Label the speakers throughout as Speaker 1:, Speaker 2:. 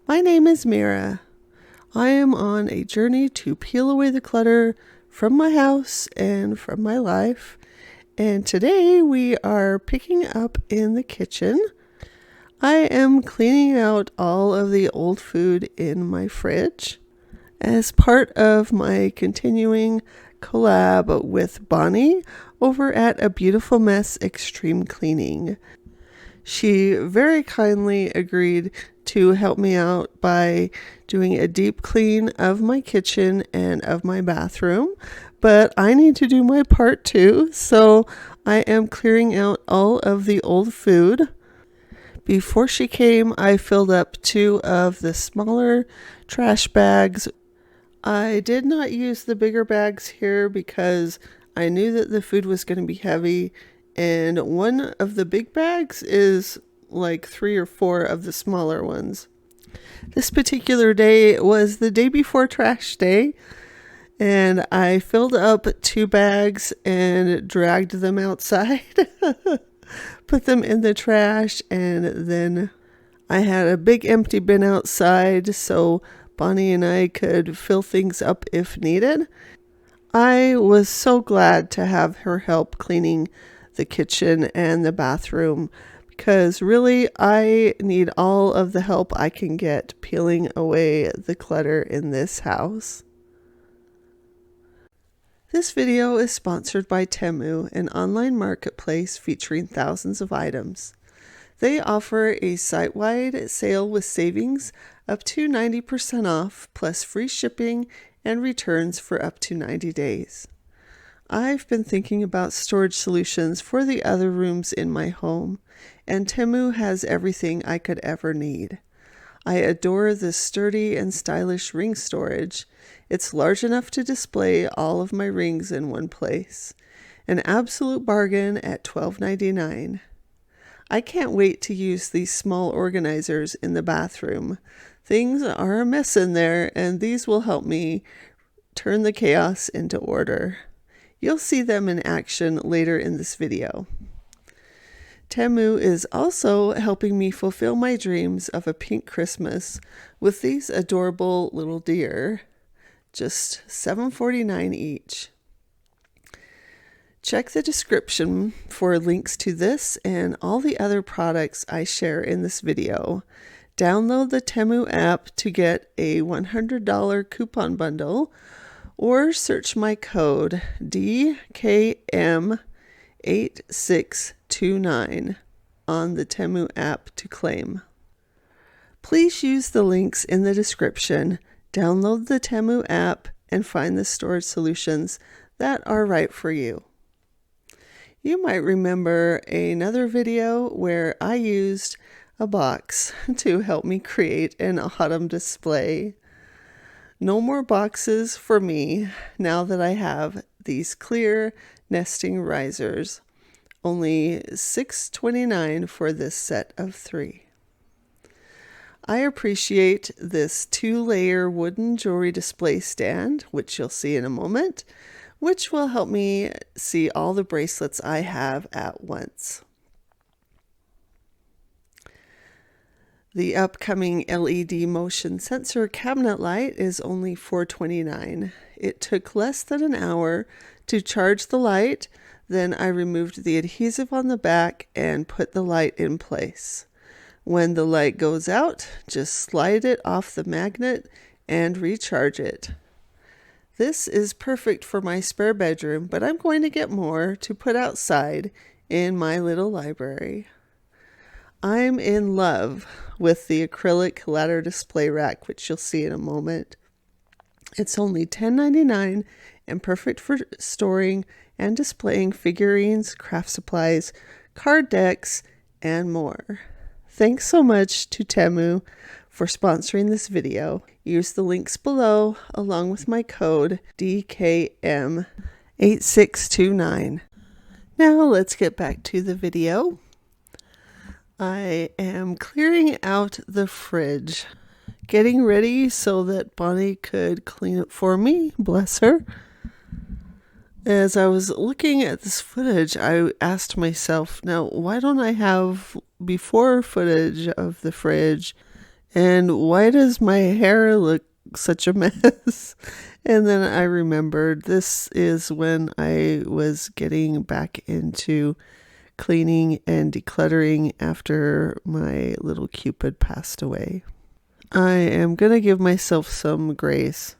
Speaker 1: My name is Mira. I am on a journey to peel away the clutter from my house and from my life. And today we are picking up in the kitchen. I am cleaning out all of the old food in my fridge as part of my continuing collab with Bonnie over at A Beautiful Mess Extreme Cleaning. She very kindly agreed to help me out by doing a deep clean of my kitchen and of my bathroom, but I need to do my part too, so I am clearing out all of the old food. Before she came, I filled up 2 of the smaller trash bags. I did not use the bigger bags here because I knew that the food was going to be heavy, and one of the big bags is like 3 or 4 of the smaller ones. This particular day was the day before trash day, and I filled up 2 bags and dragged them outside, put them in the trash, and then I had a big empty bin outside so Bonnie and I could fill things up if needed. I was so glad to have her help cleaning the kitchen and the bathroom because really I need all of the help I can get peeling away the clutter in this house. This video is sponsored by Temu, an online marketplace featuring thousands of items. They offer a site-wide sale with savings up to 90% off, plus free shipping and returns for up to 90 days. I've been thinking about storage solutions for the other rooms in my home, and Temu has everything I could ever need. I adore this sturdy and stylish ring storage. It's large enough to display all of my rings in one place. An absolute bargain at $12.99. I can't wait to use these small organizers in the bathroom. Things are a mess in there, and these will help me turn the chaos into order. You'll see them in action later in this video. Temu is also helping me fulfill my dreams of a pink Christmas with these adorable little deer. Just $7.49 each. Check the description for links to this and all the other products I share in this video. Download the Temu app to get a $100 coupon bundle, or search my code DKM8629 on the Temu app to claim. Please use the links in the description, download the Temu app, and find the storage solutions that are right for you. You might remember another video where I used a box to help me create an autumn display. No more boxes for me now that I have these clear nesting risers. Only $6.29 for this set of 3. I appreciate this 2-layer wooden jewelry display stand, which you'll see in a moment, which will help me see all the bracelets I have at once. The upcoming LED motion sensor cabinet light is only $4.29. It took less than an hour to charge the light, then I removed the adhesive on the back and put the light in place. When the light goes out, just slide it off the magnet and recharge it. This is perfect for my spare bedroom, but I'm going to get more to put outside in my little library. I'm in love with the acrylic ladder display rack, which you'll see in a moment. It's only $10.99 and perfect for storing and displaying figurines, craft supplies, card decks, and more. Thanks so much to Temu for sponsoring this video. Use the links below along with my code DKM8629. Now let's get back to the video. I am clearing out the fridge, getting ready so that Bonnie could clean it for me, bless her. As I was looking at this footage, I asked myself, now why don't I have before footage of the fridge And why does my hair look such a mess? And then I remembered this is when I was getting back into cleaning and decluttering after my little Cupid passed away. I am going to give myself some grace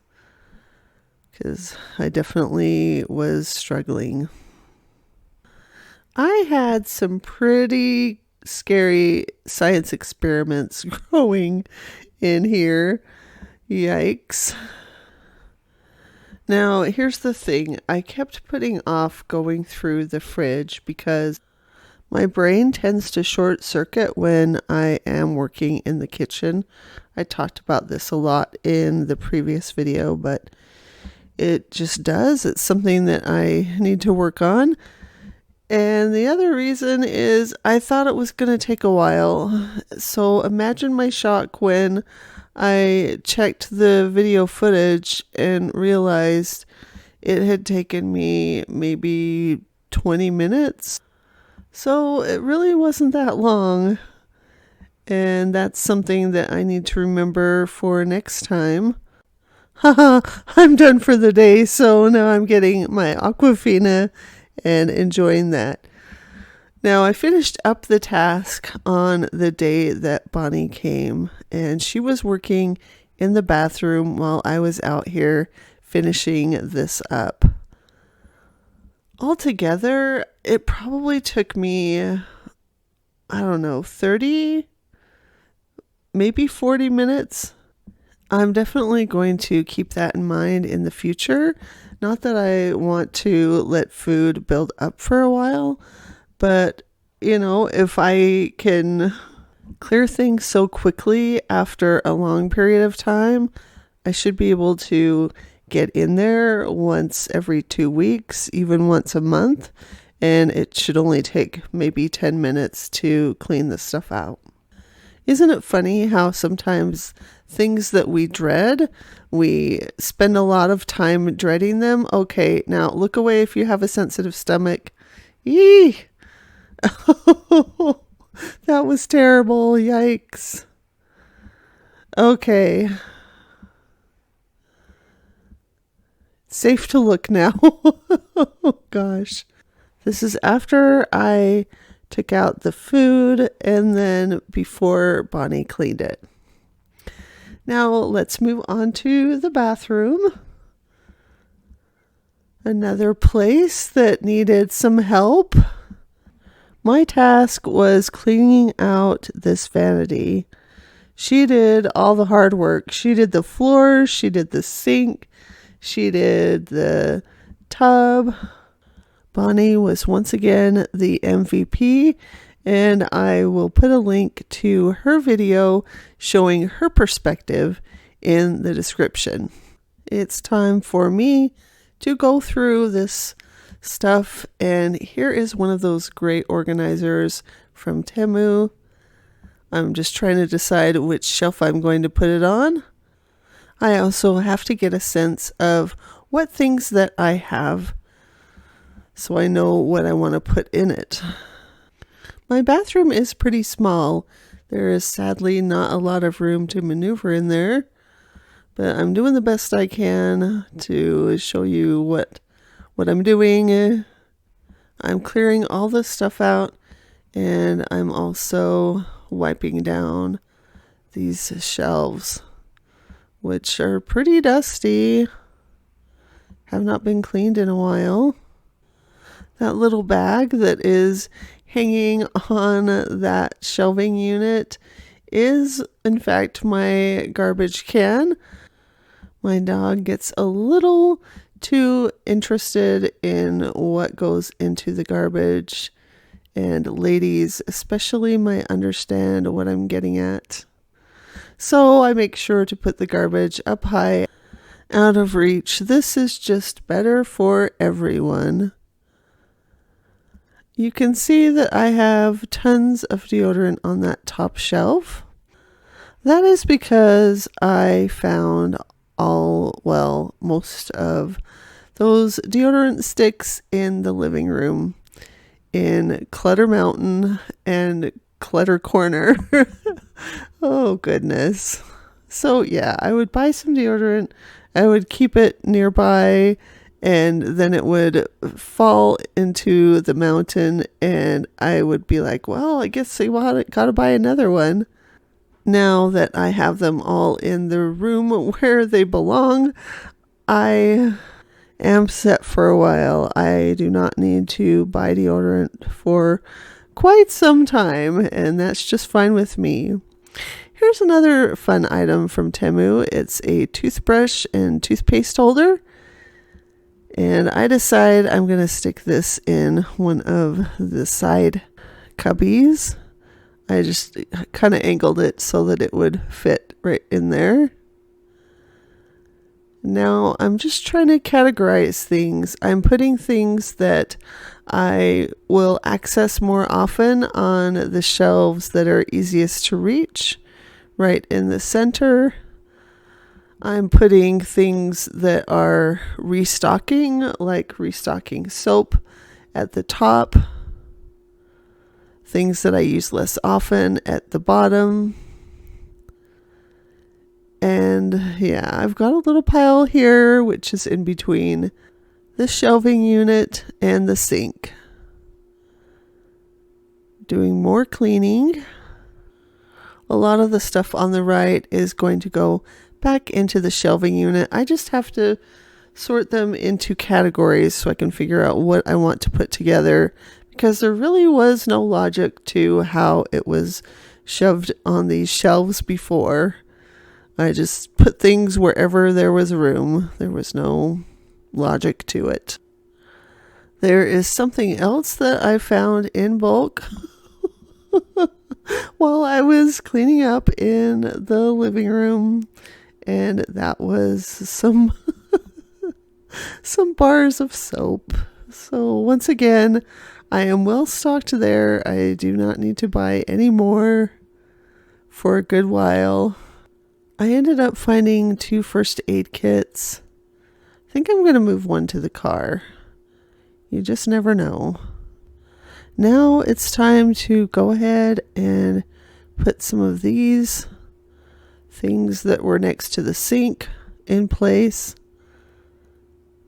Speaker 1: because I definitely was struggling. I had some pretty scary science experiments growing in here. Yikes. Now, here's the thing. I kept putting off going through the fridge because my brain tends to short circuit when I am working in the kitchen. I talked about this a lot in the previous video, but it just does. It's something that I need to work on. And the other reason is I thought it was going to take a while. So imagine my shock when I checked the video footage and realized it had taken me maybe 20 minutes. So it really wasn't that long. And that's something that I need to remember for next time. Haha, I'm done for the day. So now I'm getting my Aquafina and enjoying that. Now, I finished up the task on the day that Bonnie came, and she was working in the bathroom while I was out here finishing this up. Altogether, it probably took me, I don't know, 30, maybe 40 minutes. I'm definitely going to keep that in mind in the future. Not that I want to let food build up for a while, but, you know, if I can clear things so quickly after a long period of time, I should be able to get in there once every 2 weeks, even once a month, and it should only take maybe 10 minutes to clean the stuff out. Isn't it funny how sometimes things that we dread, we spend a lot of time dreading them? Okay, now look away if you have a sensitive stomach. Yee! That was terrible. Yikes. Okay. Safe to look now. Oh, gosh. This is after I took out the food and then before Bonnie cleaned it. Now let's move on to the bathroom. Another place that needed some help. My task was cleaning out this vanity. She did all the hard work. She did the floors, she did the sink, she did the tub. Bonnie was once again the MVP, and I will put a link to her video showing her perspective in the description. It's time for me to go through this stuff, and here is one of those great organizers from Temu. I'm just trying to decide which shelf I'm going to put it on. I also have to get a sense of what things that I have so I know what I want to put in it. My bathroom is pretty small. There is sadly not a lot of room to maneuver in there, but I'm doing the best I can to show you what I'm doing. I'm clearing all this stuff out, and I'm also wiping down these shelves, which are pretty dusty, have not been cleaned in a while. That little bag that is hanging on that shelving unit is, in fact, my garbage can. My dog gets a little too interested in what goes into the garbage, and ladies especially might understand what I'm getting at. So I make sure to put the garbage up high, out of reach. This is just better for everyone. You can see that I have tons of deodorant on that top shelf. That is because I found most of those deodorant sticks in the living room in Clutter Mountain and clutter corner. Oh, goodness. So, yeah, I would buy some deodorant. I would keep it nearby, and then it would fall into the mountain, and I would be like, well, I guess I gotta buy another one. Now that I have them all in the room where they belong, I am set for a while. I do not need to buy deodorant for quite some time, and that's just fine with me. Here's another fun item from Temu. It's a toothbrush and toothpaste holder. And I decide I'm going to stick this in one of the side cubbies. I just kind of angled it so that it would fit right in there. Now I'm just trying to categorize things. I'm putting things that I will access more often on the shelves that are easiest to reach, right in the center. I'm putting things that are restocking, like restocking soap, at the top. Things that I use less often at the bottom. And yeah, I've got a little pile here, which is in between the shelving unit and the sink. Doing more cleaning. A lot of the stuff on the right is going to go back into the shelving unit. I just have to sort them into categories so I can figure out what I want to put together, because there really was no logic to how it was shoved on these shelves before. I just put things wherever there was room. There was no logic to it. There is something else that I found in bulk while I was cleaning up in the living room, and that was some bars of soap. So once again, I am well stocked there. I do not need to buy any more for a good while. I ended up finding 2 first aid kits. I think I'm going to move one to the car. You just never know. Now it's time to go ahead and put some of these things that were next to the sink in place.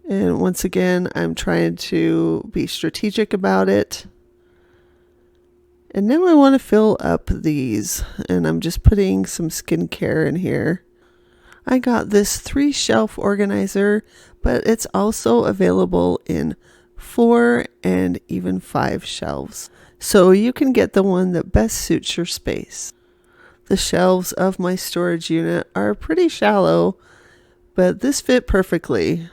Speaker 1: And once again, I'm trying to be strategic about it. And now I want to fill up these, and I'm just putting some skincare in here. I got this 3-shelf organizer, but it's also available in 4 and even 5 shelves. So you can get the one that best suits your space. The shelves of my storage unit are pretty shallow, but this fit perfectly.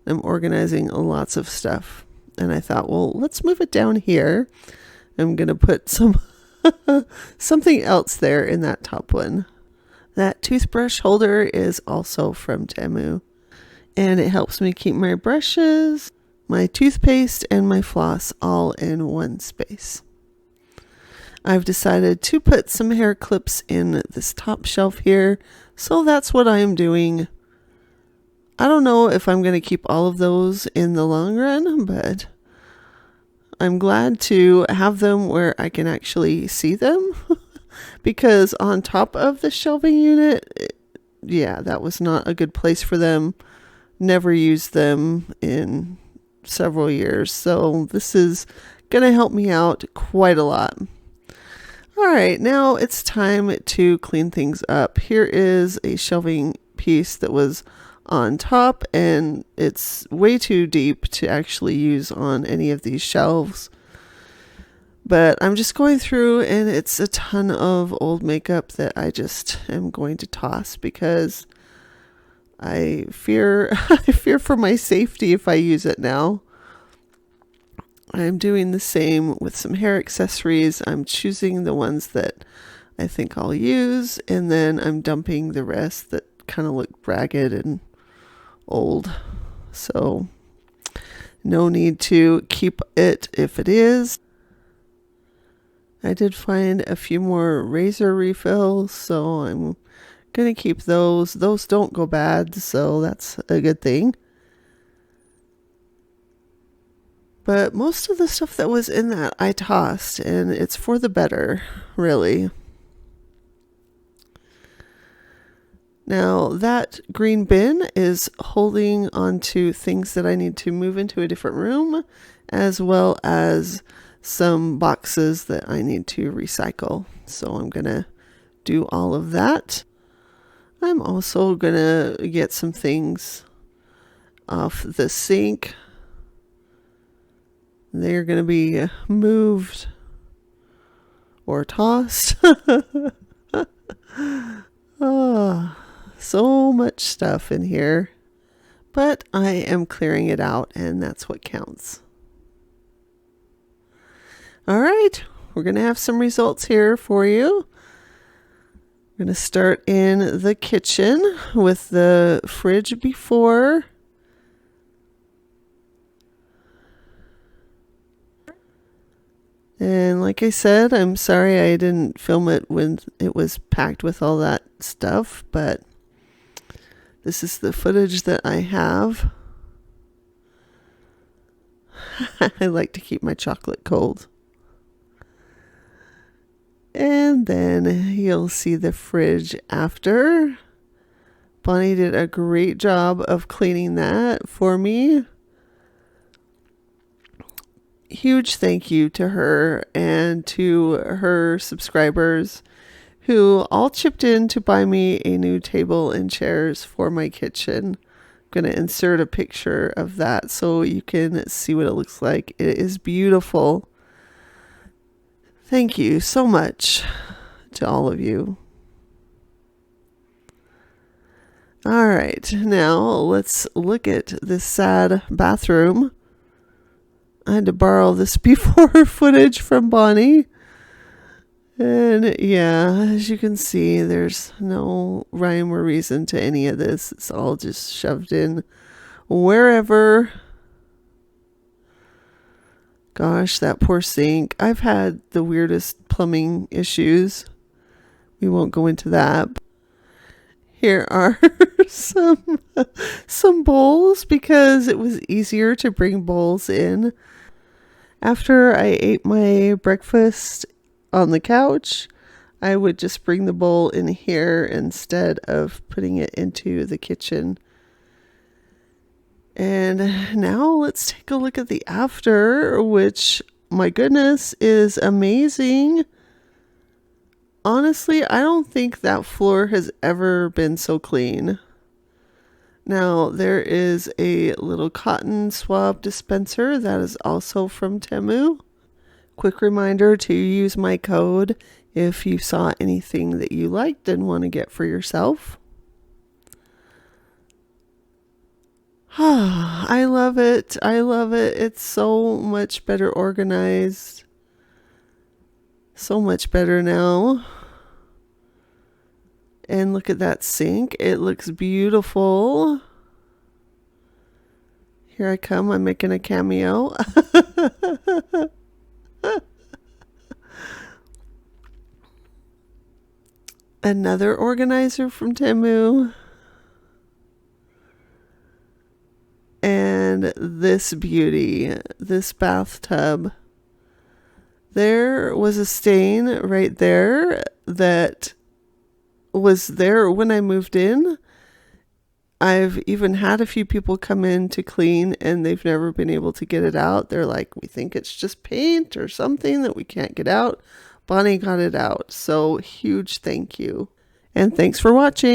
Speaker 1: I'm organizing lots of stuff, and I thought, well, let's move it down here. I'm going to put something else there in that top one. That toothbrush holder is also from Temu, and it helps me keep my brushes, my toothpaste, and my floss all in one space. I've decided to put some hair clips in this top shelf here, so that's what I am doing. I don't know if I'm going to keep all of those in the long run, but I'm glad to have them where I can actually see them, because on top of the shelving unit, that was not a good place for them. Never used them in several years, so this is going to help me out quite a lot. All right, now it's time to clean things up. Here is a shelving piece that was on top, and it's way too deep to actually use on any of these shelves. But I'm just going through, and it's a ton of old makeup that I just am going to toss, because I fear for my safety if I use it now. I'm doing the same with some hair accessories. I'm choosing the ones that I think I'll use, and then I'm dumping the rest that kind of look ragged and old. So no need to keep it if it is. I did find a few more razor refills, so I'm going to keep those. Those don't go bad, so that's a good thing. But most of the stuff that was in that I tossed, and it's for the better, really. Now that green bin is holding onto things that I need to move into a different room, as well as some boxes that I need to recycle. So I'm going to do all of that. I'm also going to get some things off the sink. They're going to be moved or tossed. Oh, so much stuff in here, but I am clearing it out, and that's what counts. All right, we're going to have some results here for you. We're going to start in the kitchen with the fridge before. And like I said, I'm sorry I didn't film it when it was packed with all that stuff, but this is the footage that I have. I like to keep my chocolate cold. And then you'll see the fridge after. Bonnie did a great job of cleaning that for me. Huge thank you to her and to her subscribers who all chipped in to buy me a new table and chairs for my kitchen. I'm going to insert a picture of that so you can see what it looks like. It is beautiful. Thank you so much to all of you. All right, now let's look at this sad bathroom. I had to borrow this before footage from Bonnie. And yeah, as you can see, there's no rhyme or reason to any of this. It's all just shoved in wherever. Gosh, that poor sink. I've had the weirdest plumbing issues. We won't go into that. Here are some bowls because it was easier to bring bowls in. After I ate my breakfast on the couch, I would just bring the bowl in here instead of putting it into the kitchen. And now let's take a look at the after, which, my goodness, is amazing. Honestly, I don't think that floor has ever been so clean. Now, there is a little cotton swab dispenser that is also from Temu. Quick reminder to use my code if you saw anything that you liked and want to get for yourself. I love it. I love it. It's so much better organized. So much better now. And look at that sink. It looks beautiful. Here I come. I'm making a cameo. Another organizer from Temu. And this beauty, this bathtub. There was a stain right there that was there when I moved in. I've even had a few people come in to clean and they've never been able to get it out. They're like, we think it's just paint or something that we can't get out. Bonnie got it out. So huge thank you. And thanks for watching.